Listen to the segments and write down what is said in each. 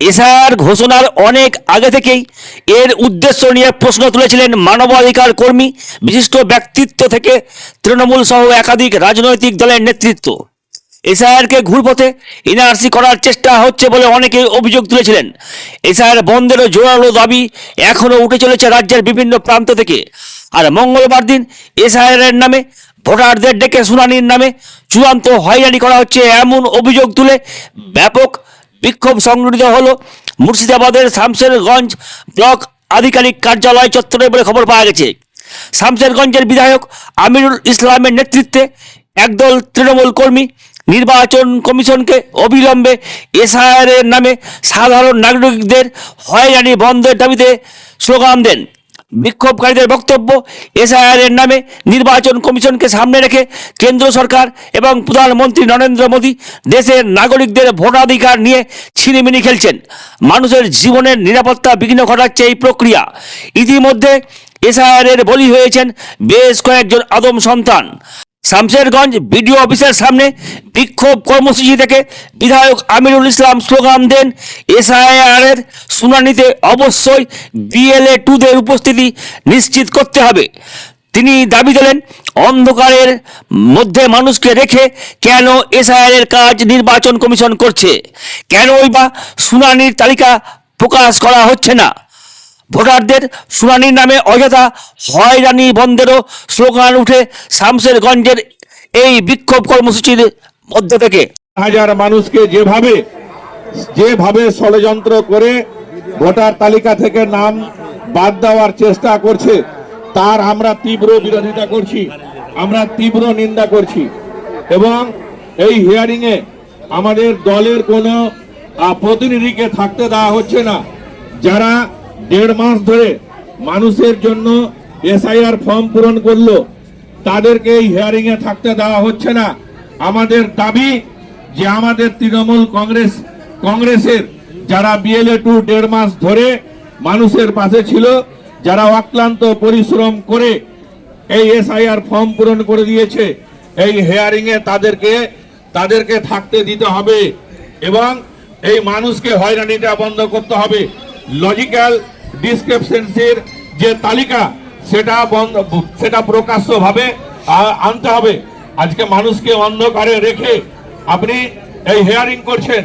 SIR ঘোষণার অনেক আগে থেকেই এর উদ্দেশ্য নিয়ে প্রশ্ন তুলেছিলেন মানবাধিকার কর্মী, বিশিষ্ট ব্যক্তিত্ব থেকে তৃণমূল সহ একাধিক রাজনৈতিক দলের নেতৃত্ব। এসআইআরকে ঘুরপথে এনআরসি করার চেষ্টা হচ্ছে বলে অনেকে অভিযোগ তুলেছিলেন। এসআইআর বন্ধেরও জোরালো দাবি এখনও উঠে চলেছে রাজ্যের বিভিন্ন প্রান্ত থেকে। আর মঙ্গলবার দিন এসআইআর নামে ভোটারদের ডেকে শুনানির নামে চূড়ান্ত হয়রানি করা হচ্ছে এমন অভিযোগ তুলে ব্যাপক বিক্ষোভ সংগঠিত হলো মুর্শিদাবাদের শামশেরগঞ্জ ব্লক আধিকারিক কার্যালয় চত্বরে বলে খবর পাওয়া গেছে। শামশেরগঞ্জের বিধায়ক আমিরুল ইসলামের নেতৃত্বে একদল তৃণমূল কর্মী নির্বাচন কমিশনকে অবিলম্বে এসআইআর এর নামে সাধারণ নাগরিকদের হয়রানি বন্ধের দাবিতে স্লোগান দেন। বিক্ষোভকারীদের বক্তব্য, এসআইআর এর নামে নির্বাচন কমিশনকে সামনে রেখে কেন্দ্র সরকার এবং প্রধানমন্ত্রী নরেন্দ্র মোদী দেশের নাগরিকদের ভোটাধিকার নিয়ে ছিনিমিনি খেলছেন। মানুষের জীবনের নিরাপত্তা বিঘ্ন ঘটাচ্ছে এই প্রক্রিয়া। ইতিমধ্যে এসআইআর এর বলি হয়েছেন বেশ কয়েকজন আদম সন্তান। শামশেরগঞ্জ বিডিও অফিসের সামনে বিক্ষোভ কর্মসূচি থেকে বিধায়ক আমিরুল ইসলাম স্লোগান দেন, এসআইআর এর শুনানিতে অবশ্যই বিএলএ 2দের উপস্থিতি নিশ্চিত করতে হবে। তিনি দাবি দিলেন, অন্ধকারের মধ্যে মানুষকে রেখে কেন এসআইআর এর কাজ নির্বাচন কমিশন করছে? কেনই বা শুনানির তালিকা প্রকাশ করা হচ্ছে না? ভোটারদের শুনানির নামে অযথা হয়রানি বন্ধেরও স্লোগান উঠে শামশেরগঞ্জের এই বিক্ষোভ কর্মসূচির মধ্য থেকে। হাজার মানুষকে যেভাবে ষড়যন্ত্র করে ভোটার তালিকা থেকে নাম বাদ দেওয়ার চেষ্টা করছে, তার আমরা তীব্র বিরোধিতা করছি, আমরা তীব্র নিন্দা করছি। এবং এই হিয়ারিং এ আমাদের দলের কোনো প্রতিনিধিকে থাকতে দেওয়া হচ্ছে না। যারা 1.5 মাস ধরে মানুষের জন্য এসআইআর ফর্ম পূরণ করলো, তাদেরকে এই হিয়ারিং এ থাকতে দেওয়া হচ্ছে না। আমাদের দাবি যে আমাদের তৃণমূল কংগ্রেসের যারা বিএলএ 2 1.5 মাস ধরে মানুষের পাশে ছিল, যারা অক্লান্ত পরিশ্রম করে এই এসআইআর ফর্ম পূরণ করে দিয়েছে, এই হিয়ারিং এ তাদেরকে থাকতে দিতে হবে এবং এই মানুষকে হয়রানিটা বন্ধ করতে হবে। লজিক্যাল ডিসক্রিপশনসের যে তালিকা সেটা প্রকাশ্যভাবে আনতে হবে। আজকে মানুষকে অন্ধকারে রেখে আপনি এই হিয়ারিং করছেন,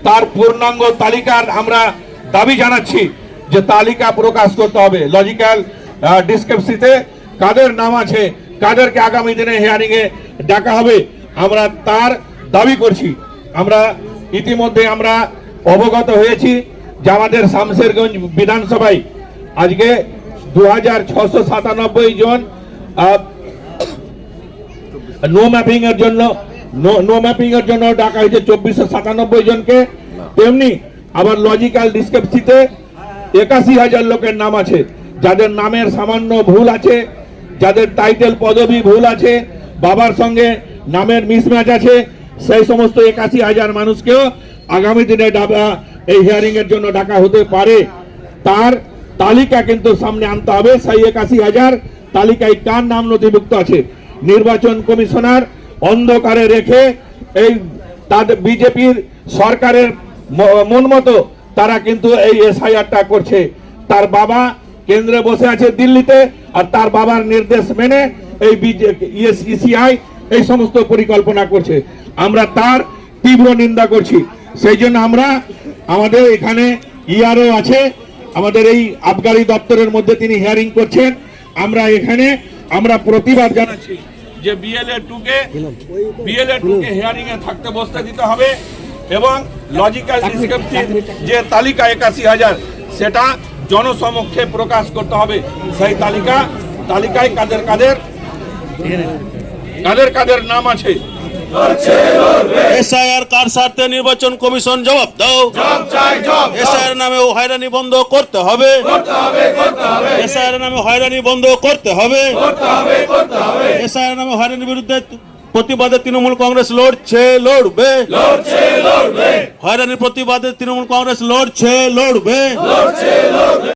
তার পূর্ণাঙ্গ তালিকার আমরা দাবি জানাচ্ছি যে তালিকা প্রকাশ করতে হবে। লজিক্যাল ডিসক্রিপশনে কাদের নাম আছে, কাদেরকে আগামী দিনে হিয়ারিং এ ডাকা হবে, আমরা তার দাবি করছি। আমরা ইতিমধ্যে আমরা অবগত হয়েছি যে আমাদের শামশেরগঞ্জ বিধানসভায় আজকে 2697 জন নো ম্যাপিং এর জন্য ডাকা হয়েছে 2497 জনকে। তেমনি আবার লজিক্যাল ডিসক্রিপশিতে 81,000 লোকের নাম আছে, যাদের নামের সামান্য ভুল আছে, যাদের টাইটেল পদবি ভুল আছে, বাবার সঙ্গে নামের মিসম্যাচ আছে, সেই সমস্ত 81,000 মানুষকেও আগামী দিনে এই হিয়ারিং এর জন্য ডাকা হতে পারে। তার তালিকা কিন্তু সামনে আনতে হবে। সেই 81,000 তালিকায় কার নাম নথিভুক্ত আছে? নির্বাচন কমিশনার অন্ধকারে রেখে এই তাদের বিজেপির সরকারের মন মতো তারা কিন্তু এই এসআইআরটা করছে। তার বাবা কেন্দ্রে বসে আছে দিল্লিতে, আর তার বাবার নির্দেশ মেনে এই ইসিআই এই সমস্ত পরিকল্পনা করছে। আমরা তার তীব্র নিন্দা করছি। সেই জন্য আমরা আমাদের এখানে ইআরও আছে, আমাদের এই আবগারি দপ্তরের মধ্যে তিনি হিয়ারিং করছেন। আমরা এখানে প্রতিবাদ জানাচ্ছি যে বিএলএ 2কে হিয়ারিং এ থাকতে বসতে দিতে হবে এবং লজিক্যাল ডিসক্রিপশন যে তালিকা 81,000 সেটা জনসমক্ষে প্রকাশ করতে হবে। সেই তালিকায় কাদের নাম আছে। এসআইআর কার স্বার্থে? নির্বাচন কমিশন জবাব দাও। এসআইআর নামে হয়রানি বন্ধ করতে হবে। এসআইআর নামে হয়রানি বন্ধ করতে হবে। এসআইআর নামে হয়রানির বিরুদ্ধে প্রতিবাদে তৃণমূল কংগ্রেস লড়বে। হয়রানির প্রতিবাদে তৃণমূল কংগ্রেস লড়বে।